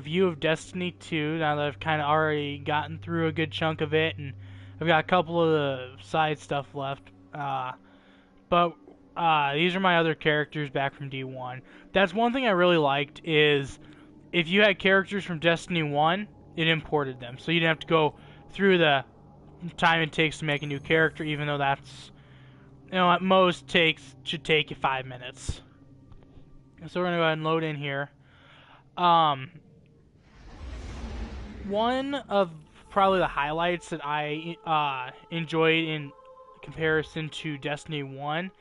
review of Destiny 2 now that I've kind of already gotten through a good chunk of it, and I've got a couple of the side stuff left. But these are my other characters back from D1. That's one thing I really liked is if you had characters from Destiny 1, it imported them. So you didn't have to go through the time it takes to make a new character, even though that's, at most should take you 5 minutes. So we're going to go ahead and load in here. One of probably the highlights that I enjoyed in comparison to Destiny 1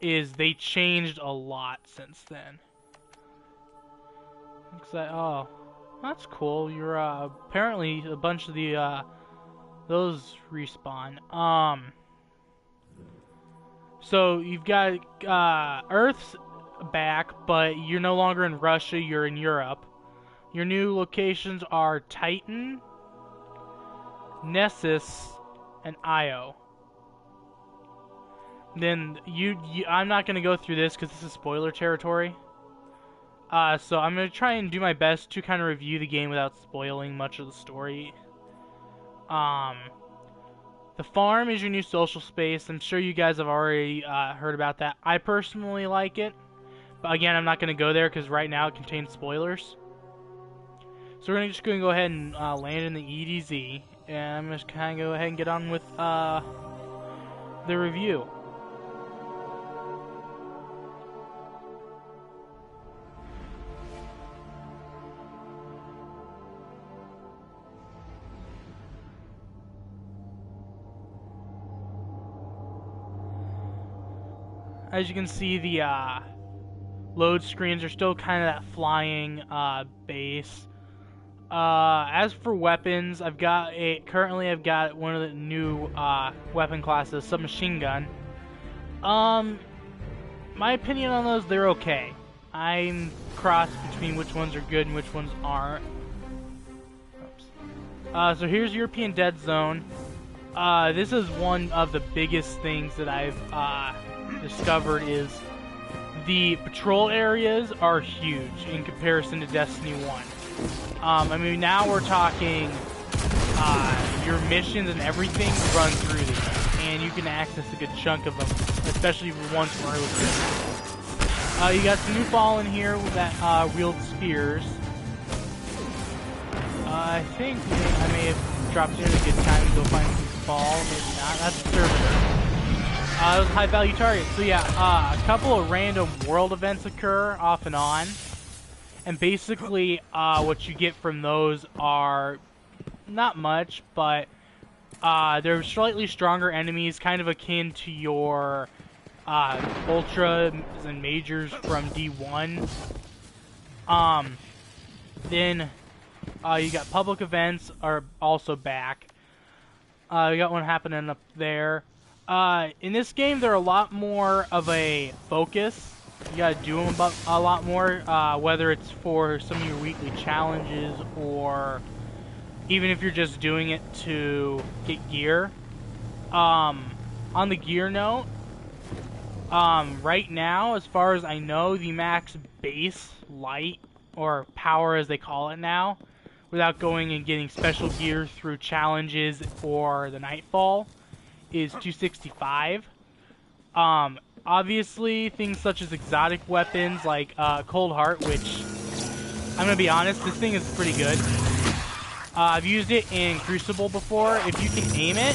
is they changed a lot since then. Looks like, oh, that's cool. You're apparently a bunch of the those respawn. So you've got Earth's back, but you're no longer in Russia, you're in Europe. Your new locations are Titan, Nessus, and Io. Then I'm not going to go through this because this is spoiler territory. So I'm going to try and do my best to kind of review the game without spoiling much of the story. The farm is your new social space. I'm sure you guys have already heard about that. I personally like it. But again, I'm not going to go there because right now it contains spoilers. So we're just going to go ahead and land in the EDZ. And I'm just kind of go ahead and get on with the review. As you can see, the load screens are still kind of that flying base. As for weapons, currently I've got one of the new weapon classes, submachine gun. My opinion on those, they're okay. I'm crossed between which ones are good and which ones aren't. Oops. So here's European Dead Zone. This is one of the biggest things that I've discovered is the patrol areas are huge in comparison to Destiny 1. I mean, now we're talking your missions and everything run through these, and you can access a good chunk of them, especially if you're once more early. You got some new Fallen here that wield spears. I think I may have dropped in a good time to go find some Fall, maybe not. That's a servitor. Those high value targets. So yeah, a couple of random world events occur off and on. And basically, what you get from those are not much, but they're slightly stronger enemies, kind of akin to your Ultras and Majors from D1. Then you got public events are also back. We got one happening up there. In this game, they're a lot more of a focus. You gotta do them a lot more, whether it's for some of your weekly challenges or even if you're just doing it to get gear. On the gear note, right now, as far as I know, the max base light, or power as they call it now, without going and getting special gear through challenges or the Nightfall, is 265. Obviously, things such as exotic weapons like Cold Heart, which, I'm gonna be honest, this thing is pretty good. I've used it in Crucible before. If you can aim it,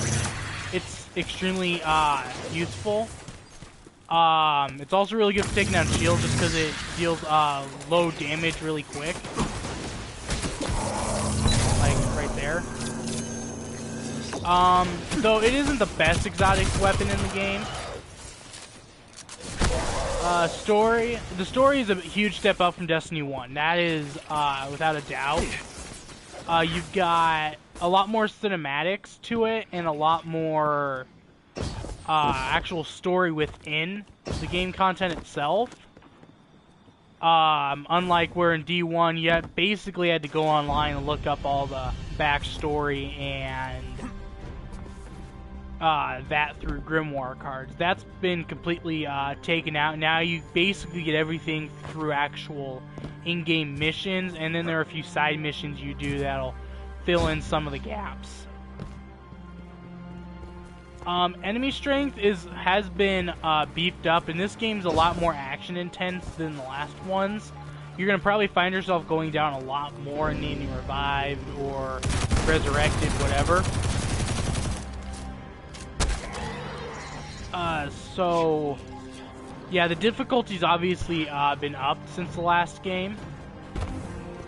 it's extremely useful. It's also really good for taking down shields just because it deals low damage really quick. Like right there. Though it isn't the best exotic weapon in the game. The story is a huge step up from Destiny 1. That is, without a doubt. You've got a lot more cinematics to it and a lot more actual story within the game content itself. Unlike where in D1 you basically had to go online and look up all the backstory and that through Grimoire cards. That's been completely taken out. Now you basically get everything through actual in-game missions, and then there are a few side missions you do that'll fill in some of the gaps. Enemy strength has been beefed up, and this game's a lot more action intense than the last ones. You're gonna probably find yourself going down a lot more and needing revived or resurrected, whatever. So yeah, the difficulty's obviously been upped since the last game.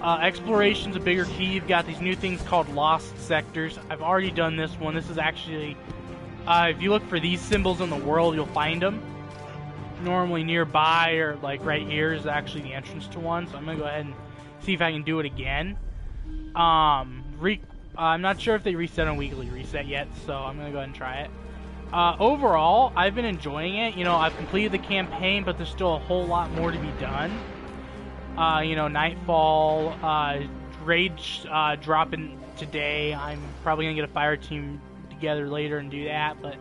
Exploration's a bigger key. You've got these new things called lost sectors. I've already done this one. This is actually, if you look for these symbols in the world, you'll find them. Normally nearby, or like right here is actually the entrance to one. So I'm gonna go ahead and see if I can do it again. I'm not sure if they reset on weekly reset yet, so I'm gonna go ahead and try it. Overall, I've been enjoying it. You know, I've completed the campaign, but there's still a whole lot more to be done. You know, Nightfall, Rage dropping today. I'm probably gonna get a fire team together later and do that, but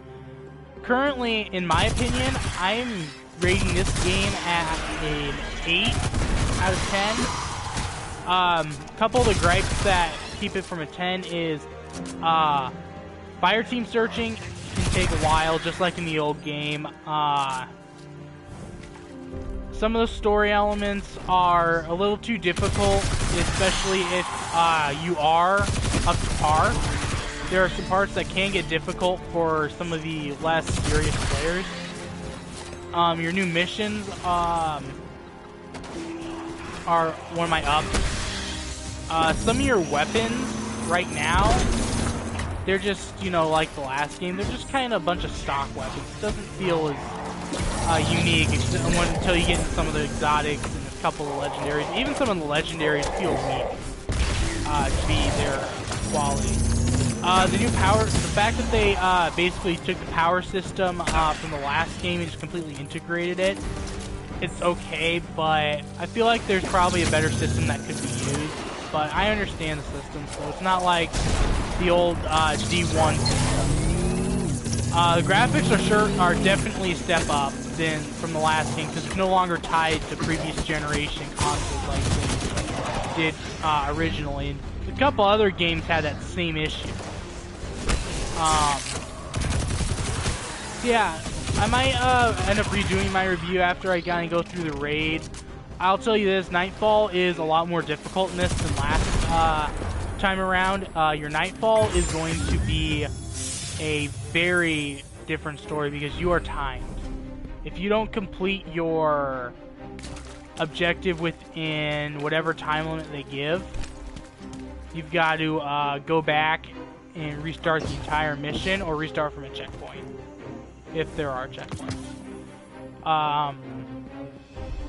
currently, in my opinion, I'm rating this game at an 8 out of 10. A couple of the gripes that keep it from a 10 is fire team searching can take a while, just like in the old game. Some of the story elements are a little too difficult, especially if you are up to par. There are some parts that can get difficult for some of the less serious players. Your new missions are one of my ups. Some of your weapons right now, they're just, you know, like the last game, they're just kind of a bunch of stock weapons. It doesn't feel as unique until you get into some of the exotics and a couple of the legendaries. Even some of the legendaries feel weak to be their quality. The new power, the fact that they basically took the power system from the last game and just completely integrated it, it's okay, but I feel like there's probably a better system that could be used. But I understand the system, so it's not like the old D1 system. The graphics are definitely a step up from the last game, because it's no longer tied to previous generation consoles like they did originally. And a couple other games had that same issue. Yeah, I might end up redoing my review after I kind of go through the raid. I'll tell you this, Nightfall is a lot more difficult in this than last time around. Your Nightfall is going to be a very different story because you are timed. If you don't complete your objective within whatever time limit they give, you've got to go back and restart the entire mission or restart from a checkpoint, if there are checkpoints.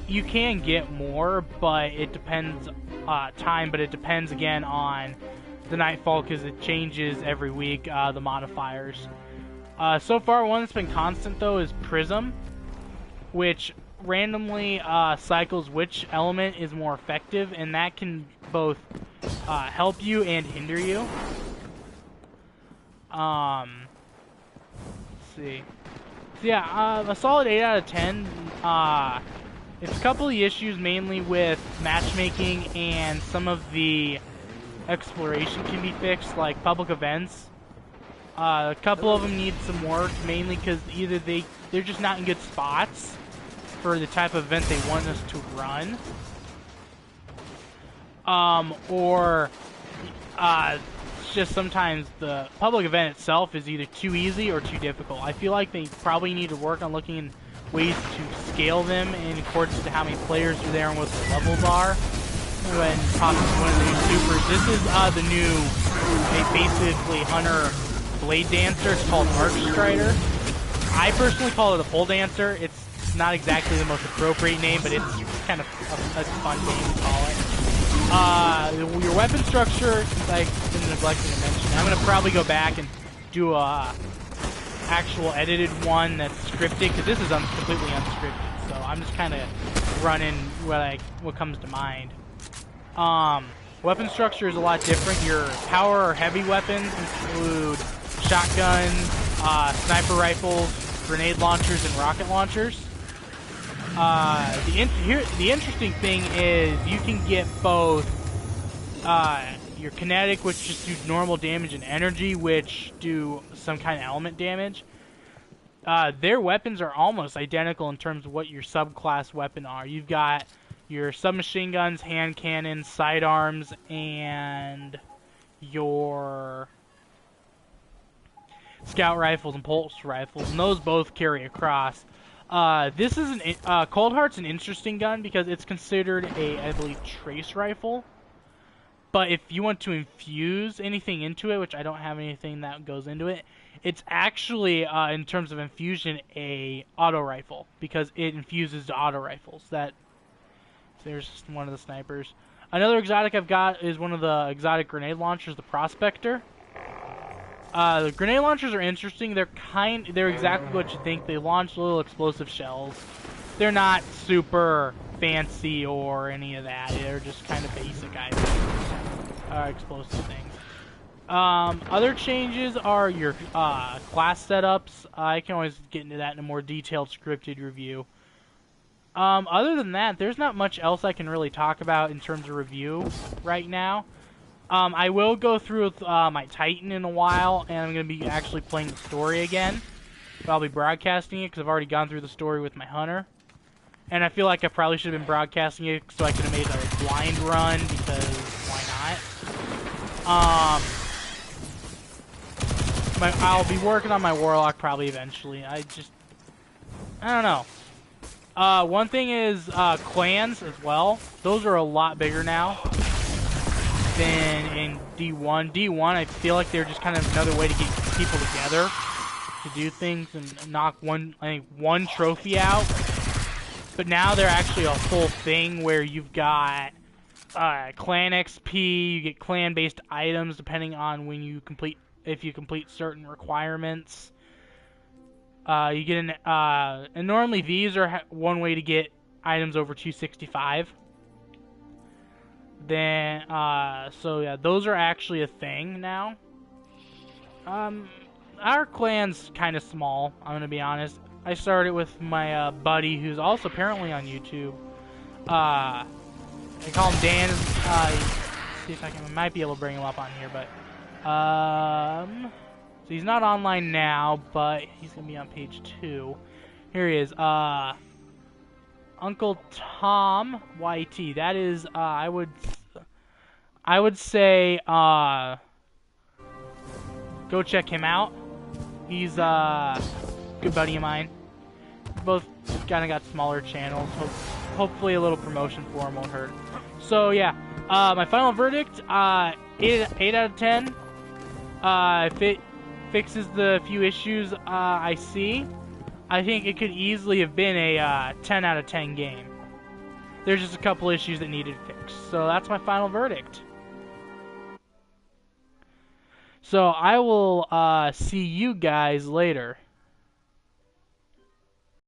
You can get more, but it depends but it depends again on the Nightfall because it changes every week, the modifiers. So far, one that's been constant though is Prism, which randomly cycles which element is more effective, and that can both help you and hinder you. Let's see. So yeah, a solid 8 out of 10. It's a couple of issues, mainly with matchmaking and some of the exploration can be fixed, like public events. A couple of them need some work, mainly because either they're just not in good spots for the type of event they want us to run, or it's just sometimes the public event itself is either too easy or too difficult. I feel like they probably need to work on looking in ways to scale them in accordance to how many players are there and what the levels are. When popping one of the new supers, this is the new, basically Hunter Blade Dancer. It's called Arc Strider. I personally call it a Pole Dancer. It's not exactly the most appropriate name, but it's kind of a fun name to call it. Your weapon structure, like I've been neglecting to mention, I'm gonna probably go back and do a actual edited one that's scripted, because this is completely unscripted, so I'm just kind of running what comes to mind. Weapon structure is a lot different. Your power or heavy weapons include shotguns, sniper rifles, grenade launchers, and rocket launchers. The interesting thing is you can get both your kinetic, which just do normal damage, and energy, which do some kind of element damage. Their weapons are almost identical in terms of what your subclass weapon are. You've got your submachine guns, hand cannons, sidearms, and your scout rifles and pulse rifles, and those both carry across. This is Cold Heart's an interesting gun because it's considered I believe, trace rifle. But if you want to infuse anything into it, which I don't have anything that goes into it, it's actually, in terms of infusion, a auto rifle because it infuses to auto rifles. There's one of the snipers. Another exotic I've got is one of the exotic grenade launchers, the Prospector. The grenade launchers are interesting. They're exactly what you think. They launch little explosive shells. They're not super fancy or any of that. They're just kind of basic items. Explosive things. Other changes are your class setups. I can always get into that in a more detailed scripted review. Other than that, there's not much else I can really talk about in terms of review right now. I will go through with my Titan in a while, and I'm going to be actually playing the story again. But I'll be broadcasting it because I've already gone through the story with my Hunter. And I feel like I probably should have been broadcasting it so I could have made a blind run, because why not? I'll be working on my Warlock probably eventually. I don't know. One thing is clans as well. Those are a lot bigger now than in D1. D1, I feel like they're just kind of another way to get people together to do things and knock one trophy out. But now they're actually a whole thing where you've got clan XP, you get clan-based items depending on if you complete certain requirements. You get and normally these are one way to get items over 265. Then, so yeah, those are actually a thing now. Our clan's kind of small, I'm gonna be honest. I started with my buddy, who's also apparently on YouTube. I call him Dan. See if I might be able to bring him up on here, but so he's not online now, but he's gonna be on page 2. Here he is. Uncle Tom YT. That is, I would say, go check him out. He's a good buddy of mine. Both kind of got smaller channels. Hopefully a little promotion for him won't hurt. So yeah, my final verdict, 8 out of 10. If it fixes the few issues I see, I think it could easily have been a 10 out of 10 game. There's just a couple issues that needed fixed. So that's my final verdict. So I will see you guys later.